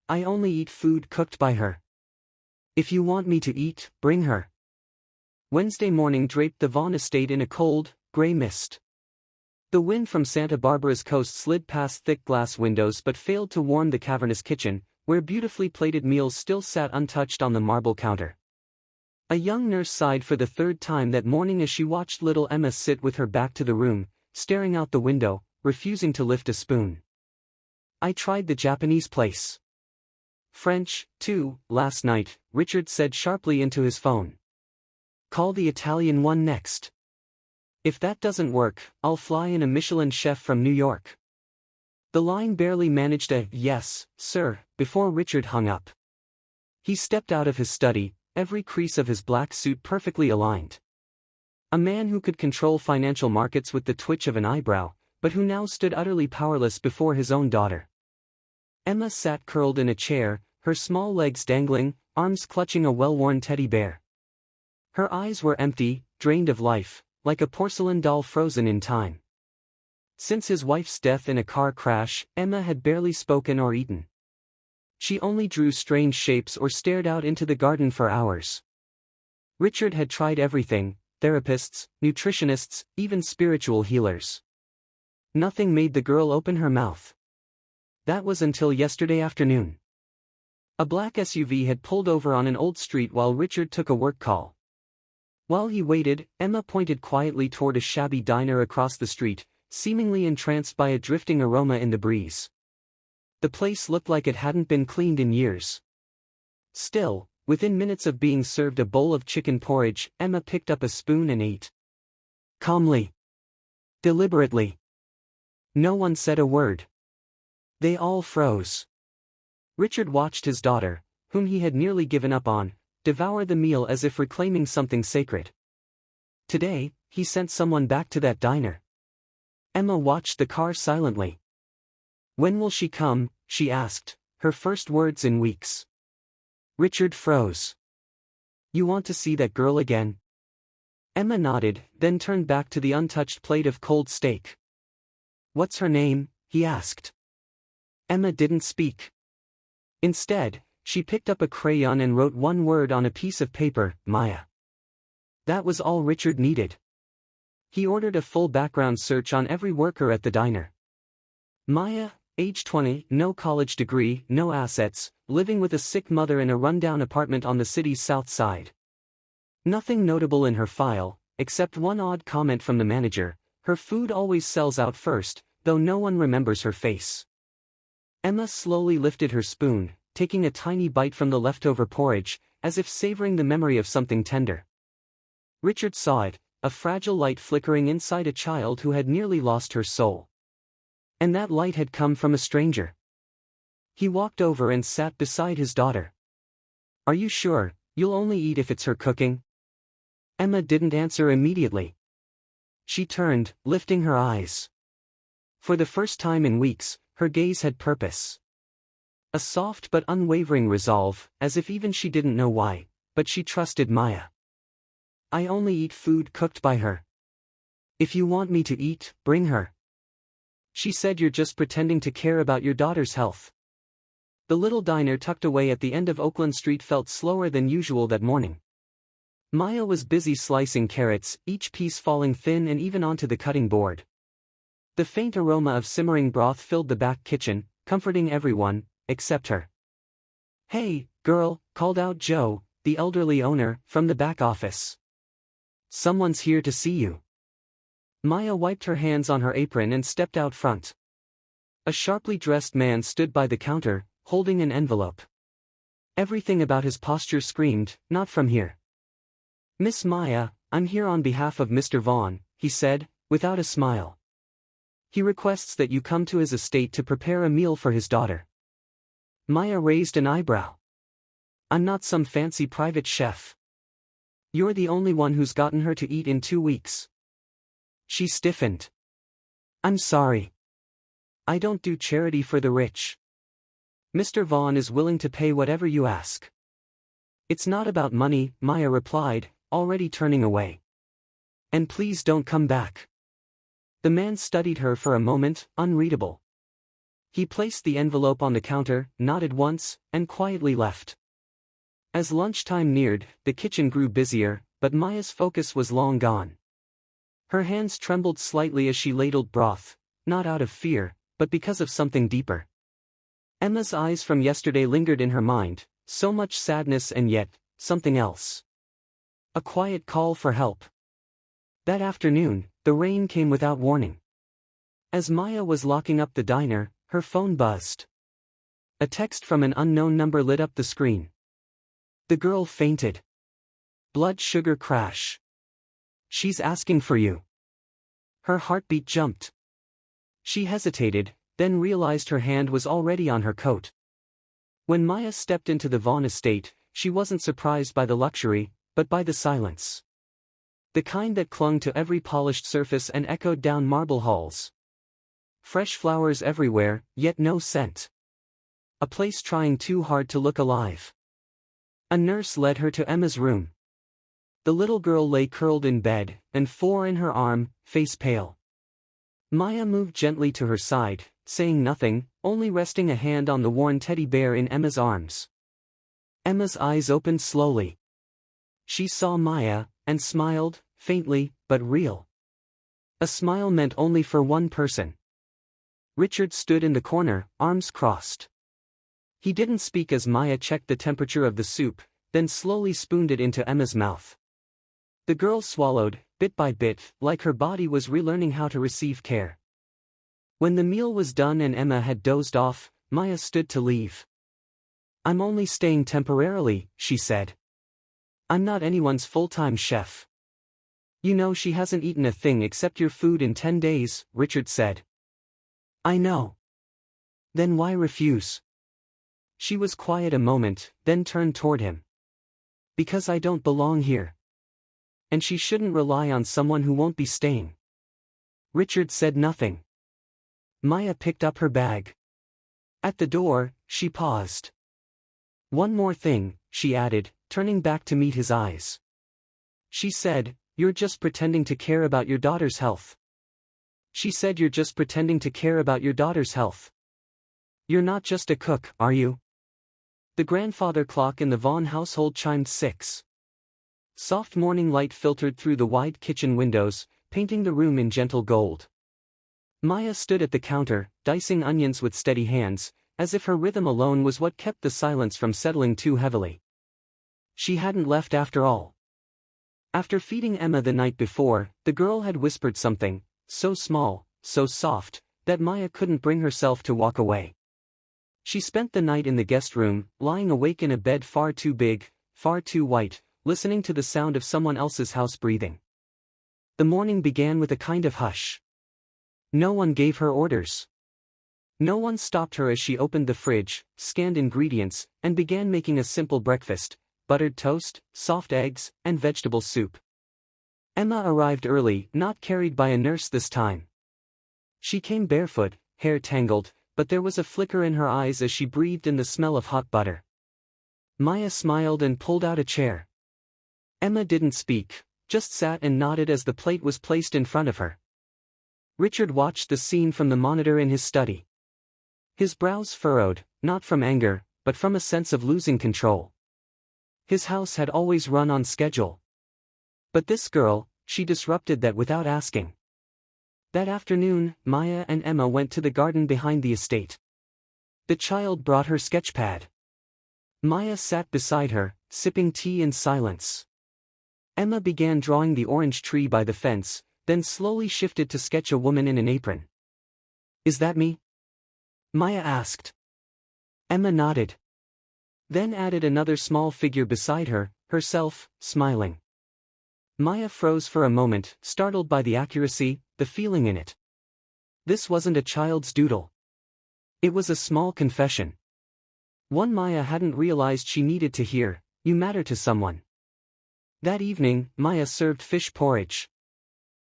I only eat food cooked by her. If you want me to eat, bring her. Wednesday morning draped the Vaughn estate in a cold, gray mist. The wind from Santa Barbara's coast slid past thick glass windows but failed to warm the cavernous kitchen, where beautifully plated meals still sat untouched on the marble counter. A young nurse sighed for the third time that morning as she watched little Emma sit with her back to the room, staring out the window, refusing to lift a spoon. I tried the Japanese place. French, too, last night, Richard said sharply into his phone. Call the Italian one next. If that doesn't work, I'll fly in a Michelin chef from New York. The line barely managed a "yes, sir," before Richard hung up. He stepped out of his study, every crease of his black suit perfectly aligned. A man who could control financial markets with the twitch of an eyebrow, but who now stood utterly powerless before his own daughter. Emma sat curled in a chair, her small legs dangling, arms clutching a well-worn teddy bear. Her eyes were empty, drained of life, like a porcelain doll frozen in time. Since his wife's death in a car crash, Emma had barely spoken or eaten. She only drew strange shapes or stared out into the garden for hours. Richard had tried everything: therapists, nutritionists, even spiritual healers. Nothing made the girl open her mouth. That was until yesterday afternoon. A black SUV had pulled over on an old street while Richard took a work call. While he waited, Emma pointed quietly toward a shabby diner across the street, seemingly entranced by a drifting aroma in the breeze. The place looked like it hadn't been cleaned in years. Still, within minutes of being served a bowl of chicken porridge, Emma picked up a spoon and ate. Calmly. Deliberately. No one said a word. They all froze. Richard watched his daughter, whom he had nearly given up on, devour the meal as if reclaiming something sacred. Today, he sent someone back to that diner. Emma watched the car silently. When will she come? She asked, her first words in weeks. Richard froze. You want to see that girl again? Emma nodded, then turned back to the untouched plate of cold steak. What's her name? He asked. Emma didn't speak. Instead, she picked up a crayon and wrote one word on a piece of paper: Maya. That was all Richard needed. He ordered a full background search on every worker at the diner. Maya, age 20, no college degree, no assets, living with a sick mother in a rundown apartment on the city's south side. Nothing notable in her file, except one odd comment from the manager: her food always sells out first, though no one remembers her face. Emma slowly lifted her spoon, taking a tiny bite from the leftover porridge, as if savoring the memory of something tender. Richard saw it, a fragile light flickering inside a child who had nearly lost her soul. And that light had come from a stranger. He walked over and sat beside his daughter. Are you sure you'll only eat if it's her cooking? Emma didn't answer immediately. She turned, lifting her eyes. For the first time in weeks, her gaze had purpose. A soft but unwavering resolve, as if even she didn't know why, but she trusted Maya. I only eat food cooked by her. If you want me to eat, bring her. She said. You're just pretending to care about your daughter's health. The little diner tucked away at the end of Oakland Street felt slower than usual that morning. Maya was busy slicing carrots, each piece falling thin and even onto the cutting board. The faint aroma of simmering broth filled the back kitchen, comforting everyone, except her. Hey, girl, called out Joe, the elderly owner, from the back office. Someone's here to see you. Maya wiped her hands on her apron and stepped out front. A sharply dressed man stood by the counter, holding an envelope. Everything about his posture screamed, not from here. Miss Maya, I'm here on behalf of Mr. Vaughn, he said, without a smile. He requests that you come to his estate to prepare a meal for his daughter. Maya raised an eyebrow. I'm not some fancy private chef. You're the only one who's gotten her to eat in 2 weeks. She stiffened. I'm sorry. I don't do charity for the rich. Mr. Vaughn is willing to pay whatever you ask. It's not about money, Maya replied, already turning away. And please don't come back. The man studied her for a moment, unreadable. He placed the envelope on the counter, nodded once, and quietly left. As lunchtime neared, the kitchen grew busier, but Maya's focus was long gone. Her hands trembled slightly as she ladled broth, not out of fear, but because of something deeper. Emma's eyes from yesterday lingered in her mind, so much sadness and yet, something else. A quiet call for help. That afternoon, the rain came without warning. As Maya was locking up the diner, her phone buzzed. A text from an unknown number lit up the screen. The girl fainted. Blood sugar crash. She's asking for you. Her heartbeat jumped. She hesitated, then realized her hand was already on her coat. When Maya stepped into the Vaughn estate, she wasn't surprised by the luxury, but by the silence. The kind that clung to every polished surface and echoed down marble halls. Fresh flowers everywhere, yet no scent. A place trying too hard to look alive. A nurse led her to Emma's room. The little girl lay curled in bed, and four in her arm, face pale. Maya moved gently to her side, saying nothing, only resting a hand on the worn teddy bear in Emma's arms. Emma's eyes opened slowly. She saw Maya, and smiled, faintly, but real. A smile meant only for one person. Richard stood in the corner, arms crossed. He didn't speak as Maya checked the temperature of the soup, then slowly spooned it into Emma's mouth. The girl swallowed, bit by bit, like her body was relearning how to receive care. When the meal was done and Emma had dozed off, Maya stood to leave. "I'm only staying temporarily," she said. "I'm not anyone's full-time chef." "You know she hasn't eaten a thing except your food in 10 days, Richard said. "I know. Then why refuse?" She was quiet a moment, then turned toward him. "Because I don't belong here. And she shouldn't rely on someone who won't be staying." Richard said nothing. Maya picked up her bag. At the door, she paused. "One more thing," she added, turning back to meet his eyes. She said, "You're just pretending to care about your daughter's health." She said, "You're just pretending to care about your daughter's health. You're not just a cook, are you?" The grandfather clock in the Vaughn household chimed 6. Soft morning light filtered through the wide kitchen windows, painting the room in gentle gold. Maya stood at the counter, dicing onions with steady hands, as if her rhythm alone was what kept the silence from settling too heavily. She hadn't left after all. After feeding Emma the night before, the girl had whispered something, so small, so soft, that Maya couldn't bring herself to walk away. She spent the night in the guest room, lying awake in a bed far too big, far too white, listening to the sound of someone else's house breathing. The morning began with a kind of hush. No one gave her orders. No one stopped her as she opened the fridge, scanned ingredients, and began making a simple breakfast: buttered toast, soft eggs, and vegetable soup. Emma arrived early, not carried by a nurse this time. She came barefoot, hair tangled, but there was a flicker in her eyes as she breathed in the smell of hot butter. Maya smiled and pulled out a chair. Emma didn't speak, just sat and nodded as the plate was placed in front of her. Richard watched the scene from the monitor in his study. His brows furrowed, not from anger, but from a sense of losing control. His house had always run on schedule. But this girl, she disrupted that without asking. That afternoon, Maya and Emma went to the garden behind the estate. The child brought her sketchpad. Maya sat beside her, sipping tea in silence. Emma began drawing the orange tree by the fence, then slowly shifted to sketch a woman in an apron. "Is that me?" Maya asked. Emma nodded. Then added another small figure beside her, herself, smiling. Maya froze for a moment, startled by the accuracy, the feeling in it. This wasn't a child's doodle. It was a small confession. One Maya hadn't realized she needed to hear: "You matter to someone." That evening, Maya served fish porridge.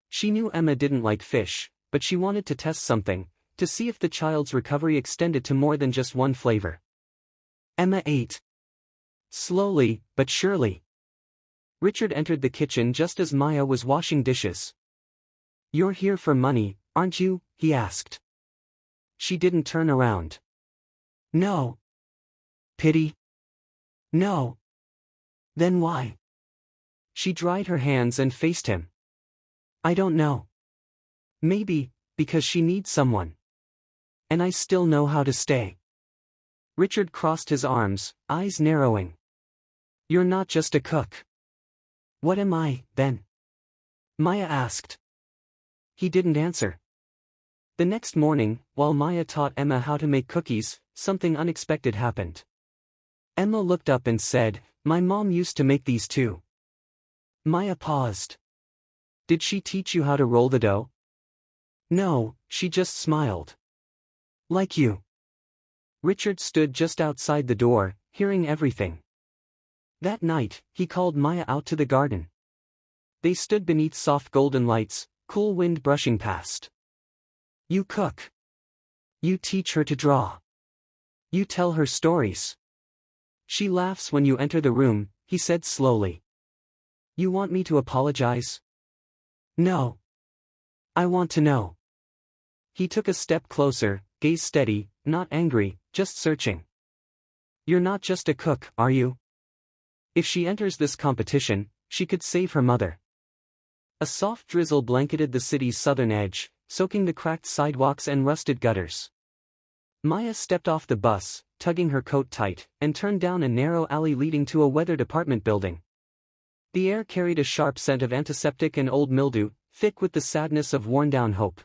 She knew Emma didn't like fish, but she wanted to test something, to see if the child's recovery extended to more than just one flavor. Emma ate. Slowly, but surely. Richard entered the kitchen just as Maya was washing dishes. "You're here for money, aren't you?" he asked. She didn't turn around. No. Pity? No. Then why? She dried her hands and faced him. I don't know. Maybe, because she needs someone. And I still know how to stay. Richard crossed his arms, eyes narrowing. You're not just a cook. What am I, then? Maya asked. He didn't answer. The next morning, while Maya taught Emma how to make cookies, something unexpected happened. Emma looked up and said, "My mom used to make these too." Maya paused. Did she teach you how to roll the dough? No, she just smiled. Like you. Richard stood just outside the door, hearing everything. That night, he called Maya out to the garden. They stood beneath soft golden lights, cool wind brushing past. You cook. You teach her to draw. You tell her stories. She laughs when you enter the room, he said slowly. You want me to apologize? No. I want to know. He took a step closer, gaze steady, not angry, just searching. You're not just a cook, are you? If she enters this competition, she could save her mother. A soft drizzle blanketed the city's southern edge, soaking the cracked sidewalks and rusted gutters. Maya stepped off the bus, tugging her coat tight, and turned down a narrow alley leading to a weather department building. The air carried a sharp scent of antiseptic and old mildew, thick with the sadness of worn-down hope.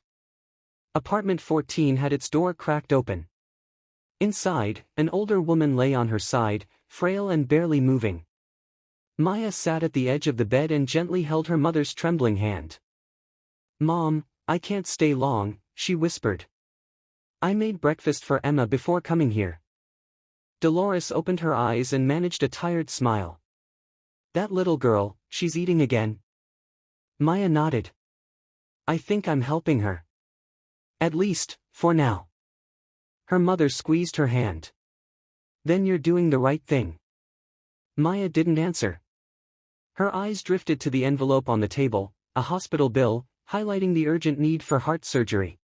Apartment 14 had its door cracked open. Inside, an older woman lay on her side, frail and barely moving. Maya sat at the edge of the bed and gently held her mother's trembling hand. Mom, I can't stay long, she whispered. I made breakfast for Emma before coming here. Dolores opened her eyes and managed a tired smile. That little girl, she's eating again. Maya nodded. I think I'm helping her. At least, for now. Her mother squeezed her hand. Then you're doing the right thing. Maya didn't answer. Her eyes drifted to the envelope on the table, a hospital bill, highlighting the urgent need for heart surgery.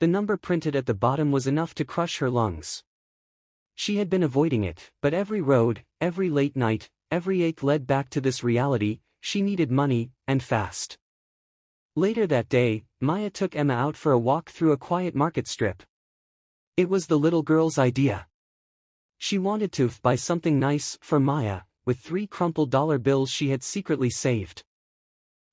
The number printed at the bottom was enough to crush her lungs. She had been avoiding it, but every road, every late night, every ache led back to this reality: she needed money, and fast. Later that day, Maya took Emma out for a walk through a quiet market strip. It was the little girl's idea. She wanted to buy something nice for Maya, with 3 crumpled dollar bills she had secretly saved.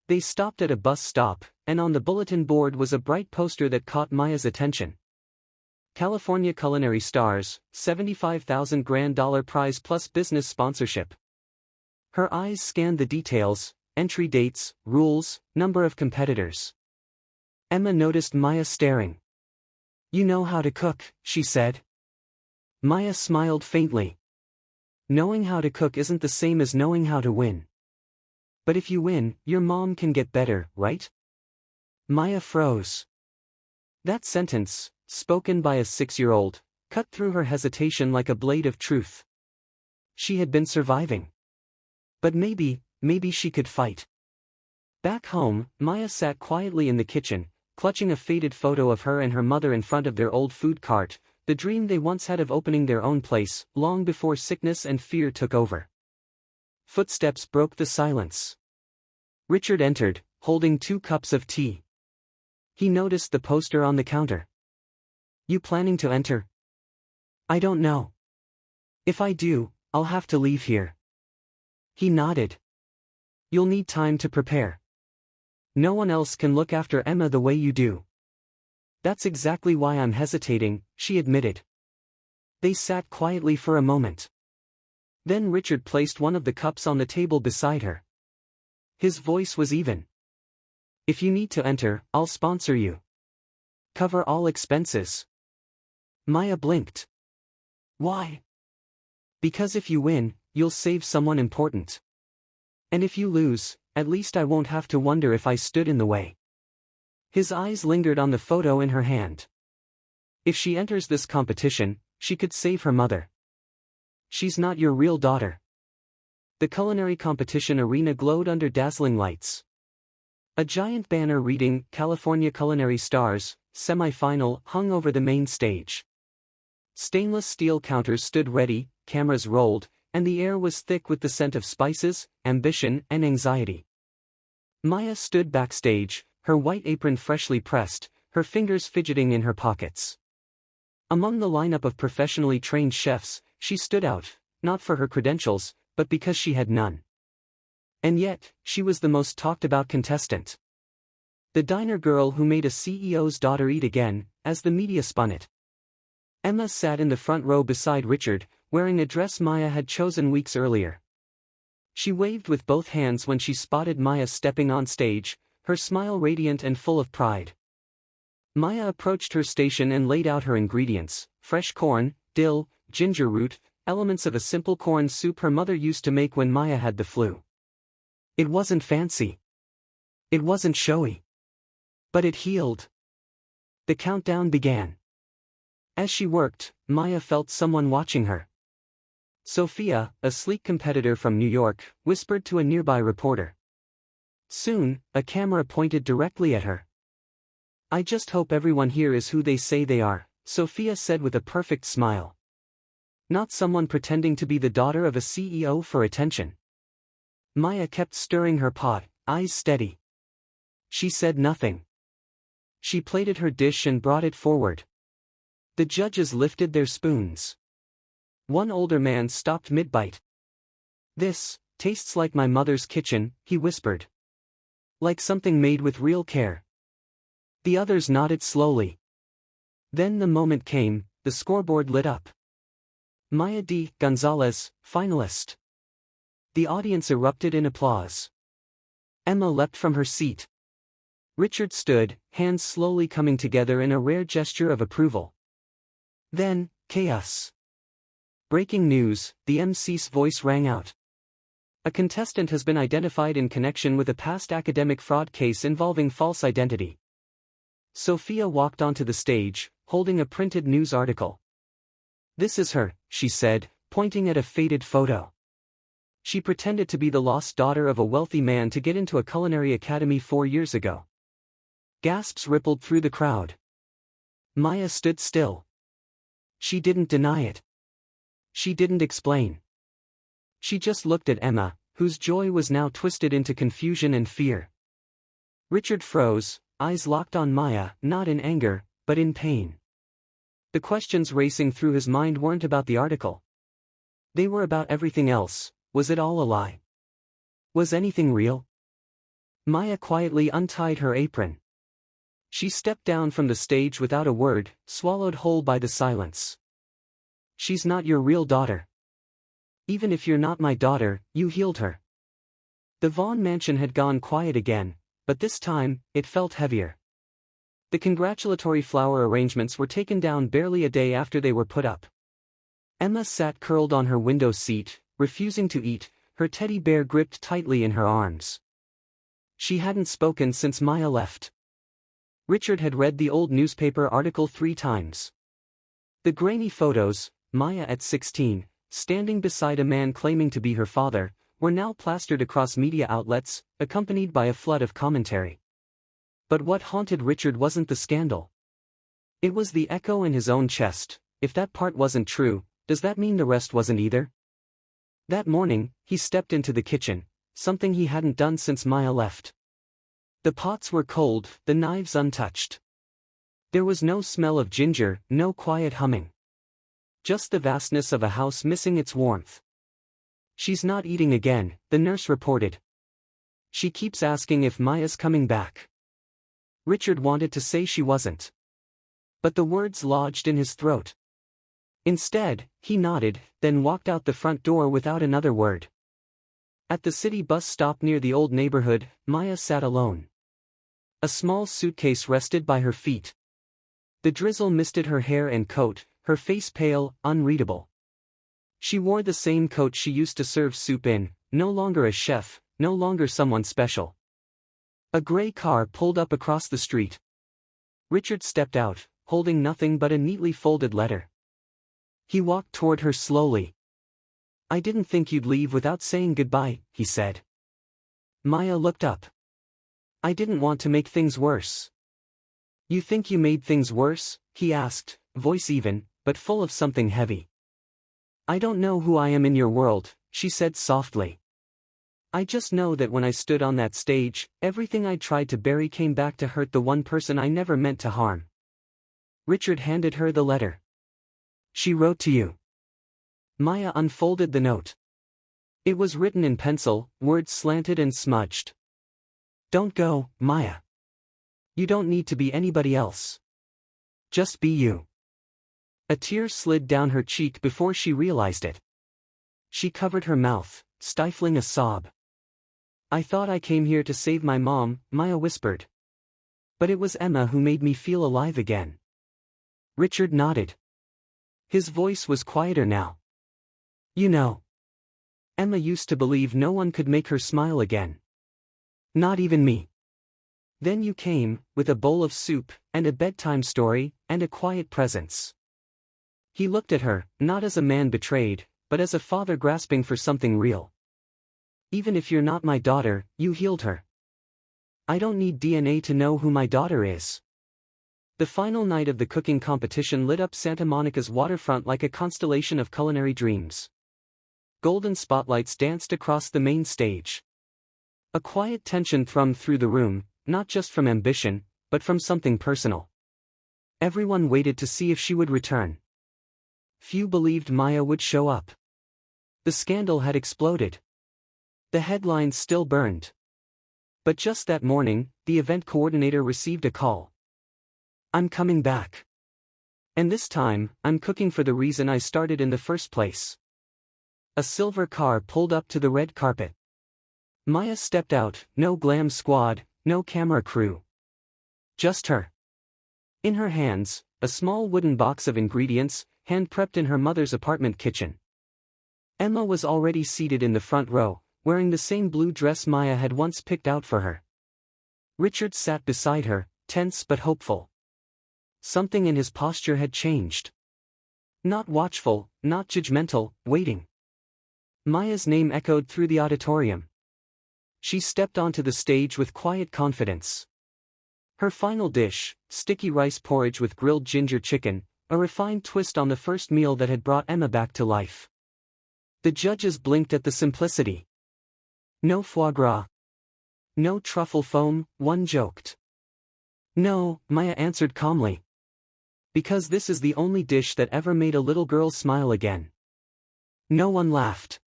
They stopped at a bus stop, and on the bulletin board was a bright poster that caught Maya's attention. California Culinary Stars, $75,000 grand prize plus business sponsorship. Her eyes scanned the details: entry dates, rules, number of competitors. Emma noticed Maya staring. You know how to cook, she said. Maya smiled faintly. Knowing how to cook isn't the same as knowing how to win. But if you win, your mom can get better, right? Maya froze. That sentence, spoken by a 6-year-old, cut through her hesitation like a blade of truth. She had been surviving. But maybe she could fight. Back home, Maya sat quietly in the kitchen, clutching a faded photo of her and her mother in front of their old food cart, the dream they once had of opening their own place, long before sickness and fear took over. Footsteps broke the silence. Richard entered, holding 2 cups of tea. He noticed the poster on the counter. You planning to enter? I don't know. If I do, I'll have to leave here. He nodded. You'll need time to prepare. No one else can look after Emma the way you do. That's exactly why I'm hesitating, she admitted. They sat quietly for a moment. Then Richard placed one of the cups on the table beside her. His voice was even. If you need to enter, I'll sponsor you. Cover all expenses. Maya blinked. Why? Because if you win, you'll save someone important. And if you lose, at least I won't have to wonder if I stood in the way. His eyes lingered on the photo in her hand. If she enters this competition, she could save her mother. She's not your real daughter. The culinary competition arena glowed under dazzling lights. A giant banner reading, California Culinary Stars, semi-final hung over the main stage. Stainless steel counters stood ready, cameras rolled, and the air was thick with the scent of spices, ambition, and anxiety. Maya stood backstage, her white apron freshly pressed, her fingers fidgeting in her pockets. Among the lineup of professionally trained chefs, she stood out, not for her credentials, but because she had none. And yet, she was the most talked about contestant. The diner girl who made a CEO's daughter eat again, as the media spun it. Emma sat in the front row beside Richard, wearing a dress Maya had chosen weeks earlier. She waved with both hands when she spotted Maya stepping on stage, her smile radiant and full of pride. Maya approached her station and laid out her ingredients: fresh corn, dill, ginger root, elements of a simple corn soup her mother used to make when Maya had the flu. It wasn't fancy. It wasn't showy. But it healed. The countdown began. As she worked, Maya felt someone watching her. Sophia, a sleek competitor from New York, whispered to a nearby reporter. Soon, a camera pointed directly at her. "I just hope everyone here is who they say they are," Sophia said with a perfect smile. "Not someone pretending to be the daughter of a CEO for attention." Maya kept stirring her pot, eyes steady. She said nothing. She plated her dish and brought it forward. The judges lifted their spoons. One older man stopped mid-bite. "This tastes like my mother's kitchen," he whispered. "Like something made with real care." The others nodded slowly. Then the moment came, the scoreboard lit up. Maya D. Gonzalez, finalist. The audience erupted in applause. Emma leapt from her seat. Richard stood, hands slowly coming together in a rare gesture of approval. Then, chaos. Breaking news, the MC's voice rang out. A contestant has been identified in connection with a past academic fraud case involving false identity. Sophia walked onto the stage, holding a printed news article. "This is her," she said, pointing at a faded photo. "She pretended to be the lost daughter of a wealthy man to get into a culinary academy 4 years ago." Gasps rippled through the crowd. Maya stood still. She didn't deny it. She didn't explain. She just looked at Emma, whose joy was now twisted into confusion and fear. Richard froze, eyes locked on Maya, not in anger, but in pain. The questions racing through his mind weren't about the article. They were about everything else. Was it all a lie? Was anything real? Maya quietly untied her apron. She stepped down from the stage without a word, swallowed whole by the silence. "She's not your real daughter. Even if you're not my daughter, you healed her." The Vaughn mansion had gone quiet again, but this time, it felt heavier. The congratulatory flower arrangements were taken down barely a day after they were put up. Emma sat curled on her window seat, refusing to eat, her teddy bear gripped tightly in her arms. She hadn't spoken since Maya left. Richard had read the old newspaper article 3 times. The grainy photos, Maya at 16, standing beside a man claiming to be her father, were now plastered across media outlets, accompanied by a flood of commentary. But what haunted Richard wasn't the scandal. It was the echo in his own chest. If that part wasn't true, does that mean the rest wasn't either? That morning, he stepped into the kitchen, something he hadn't done since Maya left. The pots were cold, the knives untouched. There was no smell of ginger, no quiet humming. Just the vastness of a house missing its warmth. "She's not eating again," the nurse reported. "She keeps asking if Maya's coming back." Richard wanted to say she wasn't. But the words lodged in his throat. Instead, he nodded, then walked out the front door without another word. At the city bus stop near the old neighborhood, Maya sat alone. A small suitcase rested by her feet. The drizzle misted her hair and coat, her face pale, unreadable. She wore the same coat she used to serve soup in, no longer a chef, no longer someone special. A gray car pulled up across the street. Richard stepped out, holding nothing but a neatly folded letter. He walked toward her slowly. "I didn't think you'd leave without saying goodbye," he said. Maya looked up. "I didn't want to make things worse." You think you made things worse? He asked, voice even, but full of something heavy. I don't know who I am in your world, she said softly. I just know that when I stood on that stage, everything I tried to bury came back to hurt the one person I never meant to harm. Richard handed her the letter. She wrote to you. Maya unfolded the note. It was written in pencil, words slanted and smudged. Don't go, Maya. You don't need to be anybody else. Just be you. A tear slid down her cheek before she realized it. She covered her mouth, stifling a sob. I thought I came here to save my mom, Maya whispered. But it was Emma who made me feel alive again. Richard nodded. His voice was quieter now. You know. Emma used to believe no one could make her smile again. Not even me. Then you came, with a bowl of soup, and a bedtime story, and a quiet presence. He looked at her, not as a man betrayed, but as a father grasping for something real. Even if you're not my daughter, you healed her. I don't need DNA to know who my daughter is. The final night of the cooking competition lit up Santa Monica's waterfront like a constellation of culinary dreams. Golden spotlights danced across the main stage. A quiet tension thrummed through the room, not just from ambition, but from something personal. Everyone waited to see if she would return. Few believed Maya would show up. The scandal had exploded. The headlines still burned. But just that morning, the event coordinator received a call. I'm coming back. And this time, I'm cooking for the reason I started in the first place. A silver car pulled up to the red carpet. Maya stepped out, no glam squad, no camera crew. Just her. In her hands, a small wooden box of ingredients, hand-prepped in her mother's apartment kitchen. Emma was already seated in the front row, wearing the same blue dress Maya had once picked out for her. Richard sat beside her, tense but hopeful. Something in his posture had changed. Not watchful, not judgmental, waiting. Maya's name echoed through the auditorium. She stepped onto the stage with quiet confidence. Her final dish, sticky rice porridge with grilled ginger chicken, a refined twist on the first meal that had brought Emma back to life. The judges blinked at the simplicity. No foie gras. No truffle foam, one joked. No, Maya answered calmly. Because this is the only dish that ever made a little girl smile again. No one laughed.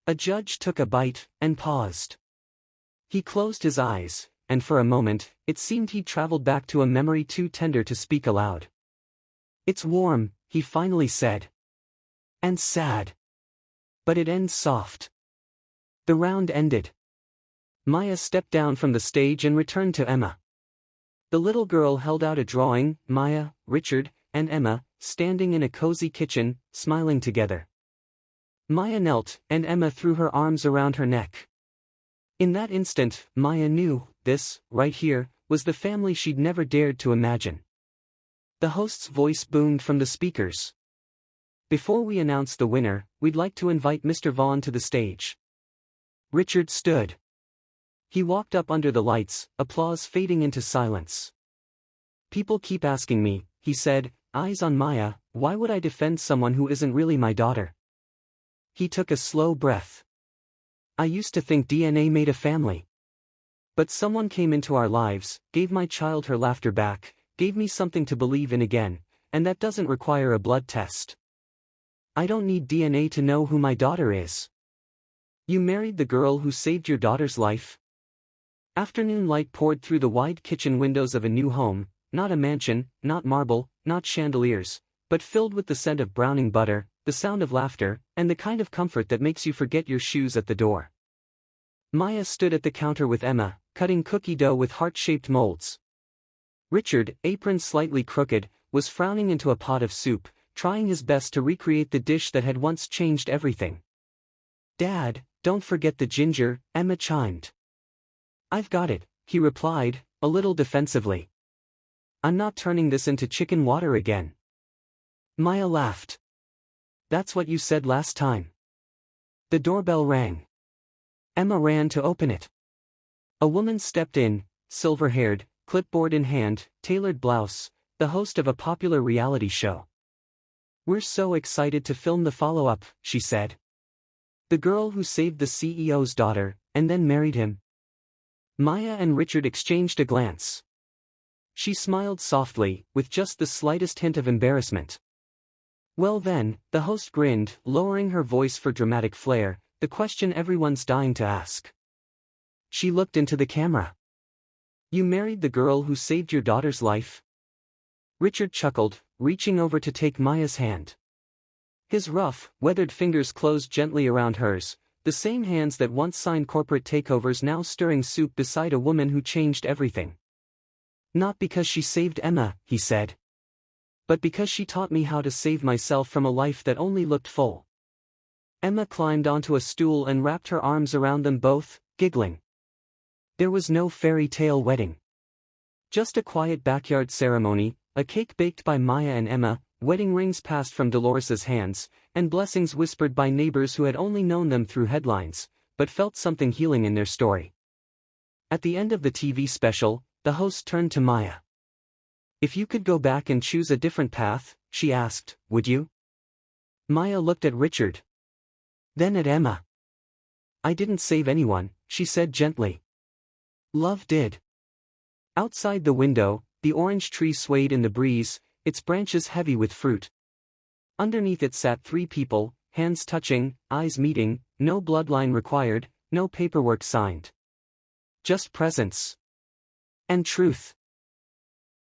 A judge took a bite, and paused. He closed his eyes, and for a moment, it seemed he'd traveled back to a memory too tender to speak aloud. It's warm, he finally said. And sad. But it ends soft. The round ended. Maya stepped down from the stage and returned to Emma. The little girl held out a drawing, Maya, Richard, and Emma, standing in a cozy kitchen, smiling together. Maya knelt, and Emma threw her arms around her neck. In that instant, Maya knew, this, right here, was the family she'd never dared to imagine. The host's voice boomed from the speakers. Before we announce the winner, we'd like to invite Mr. Vaughn to the stage. Richard stood. He walked up under the lights, applause fading into silence. People keep asking me, he said, eyes on Maya, why would I defend someone who isn't really my daughter? He took a slow breath. I used to think DNA made a family. But someone came into our lives, gave my child her laughter back, gave me something to believe in again, and that doesn't require a blood test. I don't need DNA to know who my daughter is. You married the girl who saved your daughter's life? Afternoon light poured through the wide kitchen windows of a new home, not a mansion, not marble, not chandeliers, but filled with the scent of browning butter, the sound of laughter, and the kind of comfort that makes you forget your shoes at the door. Maya stood at the counter with Emma, cutting cookie dough with heart-shaped molds. Richard, apron slightly crooked, was frowning into a pot of soup, trying his best to recreate the dish that had once changed everything. Dad, don't forget the ginger, Emma chimed. I've got it, he replied, a little defensively. I'm not turning this into chicken water again. Maya laughed. That's what you said last time. The doorbell rang. Emma ran to open it. A woman stepped in, silver-haired, clipboard in hand, tailored blouse, the host of a popular reality show. "We're so excited to film the follow-up," she said. "The girl who saved the CEO's daughter, and then married him." Maya and Richard exchanged a glance. She smiled softly, with just the slightest hint of embarrassment. "Well then," the host grinned, lowering her voice for dramatic flair, "the question everyone's dying to ask." She looked into the camera. "You married the girl who saved your daughter's life?" Richard chuckled, reaching over to take Maya's hand. His rough, weathered fingers closed gently around hers, the same hands that once signed corporate takeovers now stirring soup beside a woman who changed everything. "Not because she saved Emma," he said. "But because she taught me how to save myself from a life that only looked full." Emma climbed onto a stool and wrapped her arms around them both, giggling. There was no fairy tale wedding. Just a quiet backyard ceremony, a cake baked by Maya and Emma, wedding rings passed from Dolores's hands, and blessings whispered by neighbors who had only known them through headlines, but felt something healing in their story. At the end of the TV special, the host turned to Maya. "If you could go back and choose a different path," she asked, "would you?" Maya looked at Richard. Then at Emma. "I didn't save anyone," she said gently. "Love did." Outside the window, the orange tree swayed in the breeze, its branches heavy with fruit. Underneath it sat 3 people, hands touching, eyes meeting, no bloodline required, no paperwork signed. Just presence. And truth.